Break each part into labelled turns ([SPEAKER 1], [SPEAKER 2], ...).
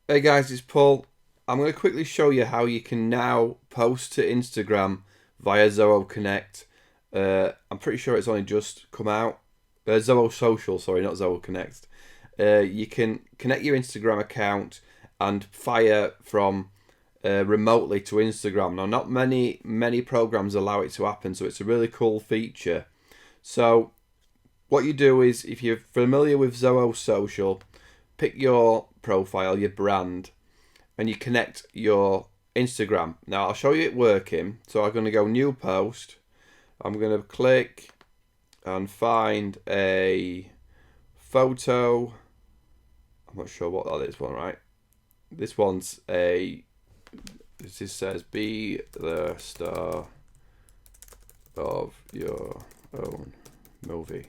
[SPEAKER 1] Hey guys, it's Paul. I'm going to quickly show you how you can now post to Instagram via Zoho Connect. I'm pretty sure it's only just come out. Zoho Social, sorry, not Zoho Connect. You can connect your Instagram account and fire from remotely to Instagram. Now, not many programs allow it to happen, so it's a really cool feature. So, what you do is, if you're familiar with Zoho Social, pick your profile, your brand, and you connect your Instagram. Now I'll show you it working. So I'm going to go new post. I'm going to click and find a photo. I'm not sure what that is one, right? This one's this says be the star of your own movie.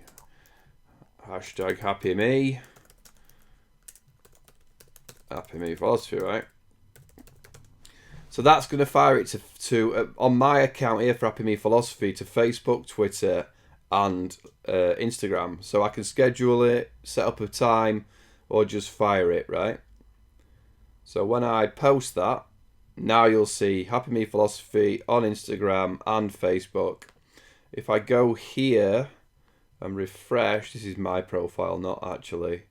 [SPEAKER 1] Hashtag happy me. Happy me philosophy, right? So that's going to fire it to on my account here for Happy Me Philosophy to Facebook, Twitter, and Instagram. So I can schedule it, set up a time, or just fire it, right? So when I post that, now you'll see Happy Me Philosophy on Instagram and Facebook. If I go here and refresh, this is my profile, not actually.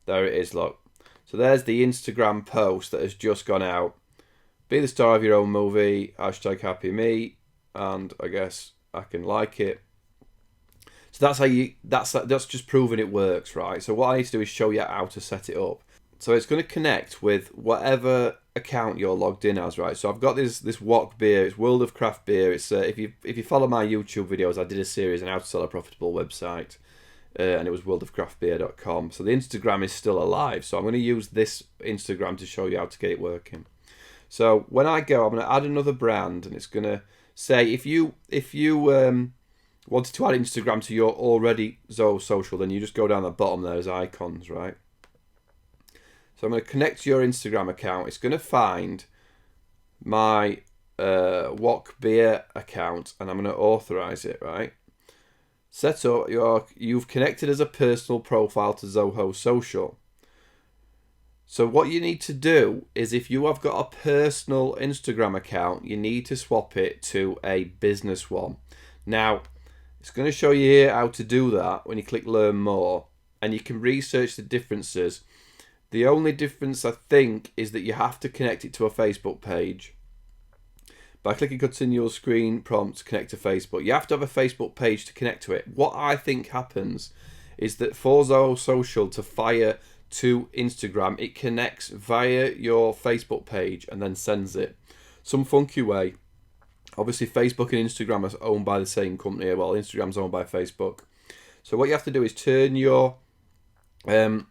[SPEAKER 1] There it is, look. So there's the Instagram post that has just gone out. Be the star of your own movie, hashtag happy me, and I guess I can like it. So that's just proving it works, right? So what I need to do is show you how to set it up. So it's going to connect with whatever account you're logged in as, right? So I've got this wok beer. It's World of Craft Beer. It's if you follow my YouTube videos, I did a series on how to sell a profitable website. And it was worldofcraftbeer.com. So the Instagram is still alive. So I'm going to use this Instagram to show you how to get it working. So when I go, I'm going to add another brand, and it's going to say if you wanted to add Instagram to your already Zoho Social, then you just go down the bottom there as icons, right? So I'm going to connect to your Instagram account. It's going to find my Wok Beer account, and I'm going to authorize it, right? Set up you've connected as a personal profile to Zoho Social. So what you need to do is, if you have got a personal Instagram account, you need to swap it to a business one. Now, it's going to show you here how to do that when you click learn more, and you can research the differences. The only difference, I think, is that you have to connect it to a Facebook page. By clicking continue screen prompt to connect to Facebook, you have to have a Facebook page to connect to it. What I think happens is that for Zoho Social to fire to Instagram, it connects via your Facebook page and then sends it some funky way. Obviously, Facebook and Instagram are owned by the same company. Well, Instagram's owned by Facebook. So what you have to do is turn your Instagram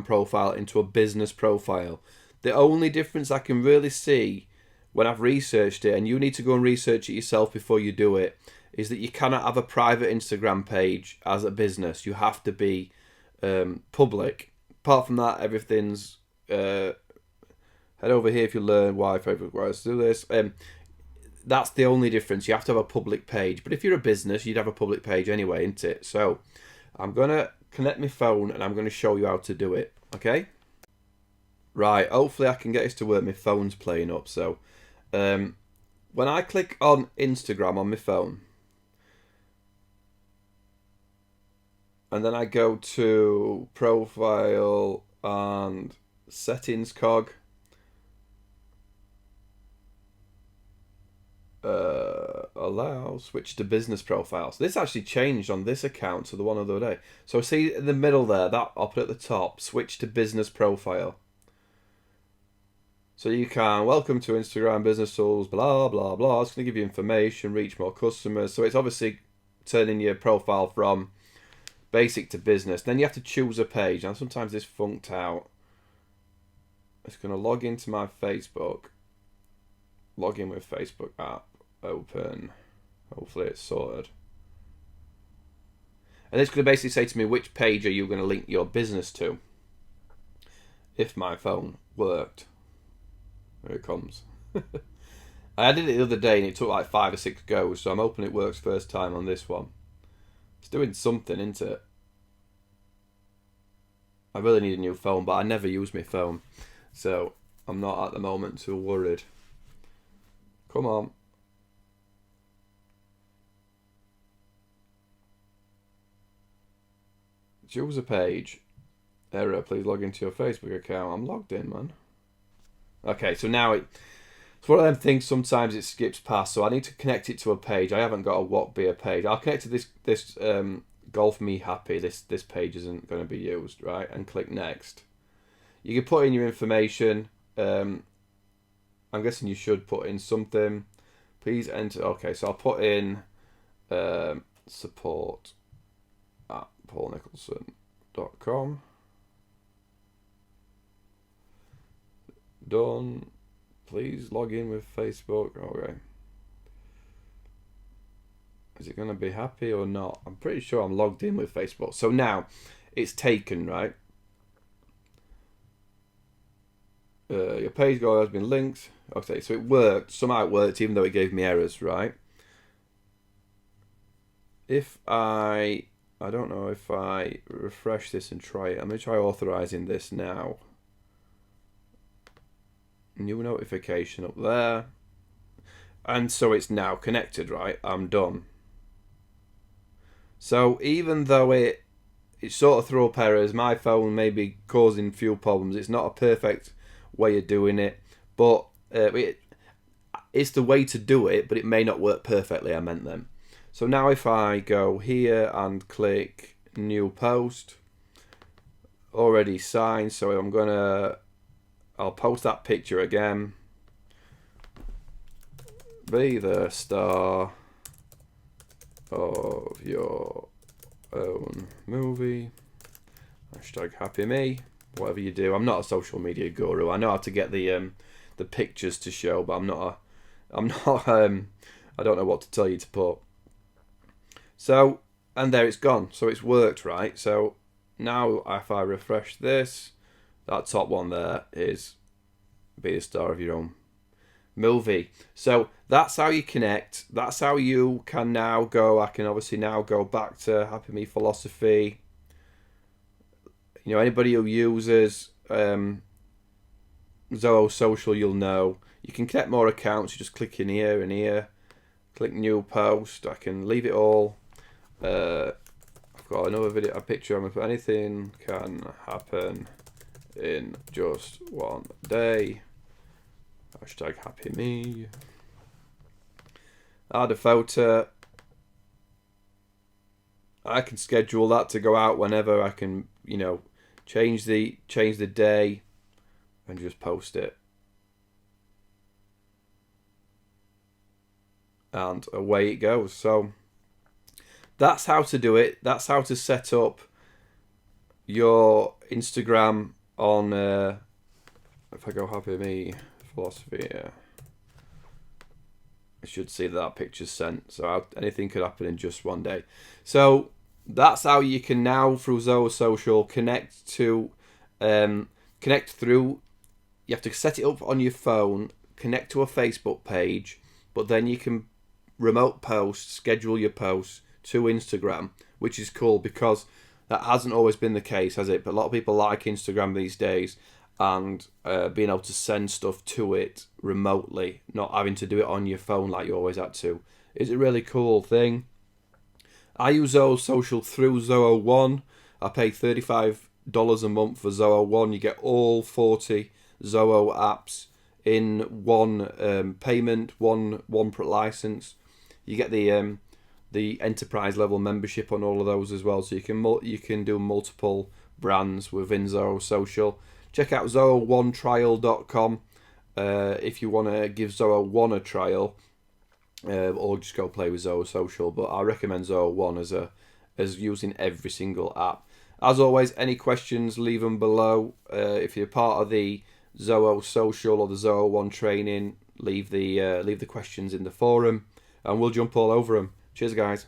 [SPEAKER 1] profile into a business profile. The only difference I can really see when I've researched it, and you need to go and research it yourself before you do it, is that you cannot have a private Instagram page as a business. You have to be public. Apart from that, everything's head over here if you learn why favorite ways to do this. That's the only difference. You have to have a public page. But if you're a business, you'd have a public page anyway, isn't it? So I'm gonna connect my phone and I'm gonna show you how to do it. Okay? Right, hopefully I can get this to work. My phone's playing up. So when I click on Instagram on my phone, and then I go to profile and settings cog, allow switch to business profiles. This actually changed on this account to the one of the other day. So see in the middle there, that I'll put at the top, switch to business profile. So you can, welcome to Instagram business tools, blah, blah, blah. It's going to give you information, reach more customers. So it's obviously turning your profile from basic to business. Then you have to choose a page. Now sometimes this funked out. It's going to log into my Facebook. Log in with Facebook app. Open. Hopefully it's sorted. And it's going to basically say to me, which page are you going to link your business to? If my phone worked. Here it comes. I did it the other day and it took like 5 or 6 goes, so I'm hoping it works first time on this one. It's doing something, isn't it? I really need a new phone, but I never use my phone, so I'm not at the moment too worried. Come on. Choose a page. Error, please log into your Facebook account. I'm logged in, man. Okay, so now it's one of them things, sometimes it skips past, so I need to connect it to a page. I haven't got a What Beer page. I'll connect to this Golf Me Happy. This page isn't going to be used, right? And click next. You can put in your information. I'm guessing you should put in something. Please enter. Okay, so I'll put in support at paulnicholson.com. Done. Please log in with Facebook. Okay. Is it going to be happy or not? I'm pretty sure I'm logged in with Facebook. So now it's taken, right? Your page goal has been linked. Okay, so it worked. Somehow it worked, even though it gave me errors, right? If I don't know if I refresh this and try it. I'm going to try authorizing this now. New notification up there. And so it's now connected, right? I'm done. So even though it sort of throw up errors, my phone may be causing few problems. It's not a perfect way of doing it, but it's the way to do it, but it may not work perfectly. I meant them. So now if I go here and click new post, already signed, so I'll post that picture again. Be the star of your own movie. Hashtag happy me. Whatever you do. I'm not a social media guru. I know how to get the pictures to show, but I don't know what to tell you to put. So, and there it's gone. So it's worked, right? So now if I refresh this, that top one there is be the star of your own movie. So that's how you connect. That's how you can now go. I can obviously now go back to Happy Me Philosophy. You know, anybody who uses Zoho Social, you'll know. You can connect more accounts. You just click in here and here. Click new post. I can leave it all. I've got another video, a picture of me. Anything can happen in just one day. Hashtag happy me. Add a photo. I can schedule that to go out whenever. I can, you know, change the day and just post it. And away it goes. So that's how to do it. That's how to set up your Instagram on if I go happy me philosophy, I should see that picture's sent. So anything could happen in just one day. So that's how you can now through Zoho Social connect through. You have to set it up on your phone, connect to a Facebook page, but then you can remote post, schedule your posts to Instagram, which is cool because that hasn't always been the case, has it? But a lot of people like Instagram these days, and being able to send stuff to it remotely, not having to do it on your phone like you always had to, is a really cool thing. I use Zoho Social through Zoho One. I pay $35 a month for Zoho One. You get all 40 Zoho apps in one payment, one license. You get the enterprise level membership on all of those as well, so you can do multiple brands within Zoho Social. Check out ZohoOneTrial.com if you want to give Zoho One a trial, or just go play with Zoho Social. But I recommend Zoho One as using every single app. As always, any questions, leave them below. If you're part of the Zoho Social or the Zoho One training, leave the questions in the forum, and we'll jump all over them. Cheers, guys.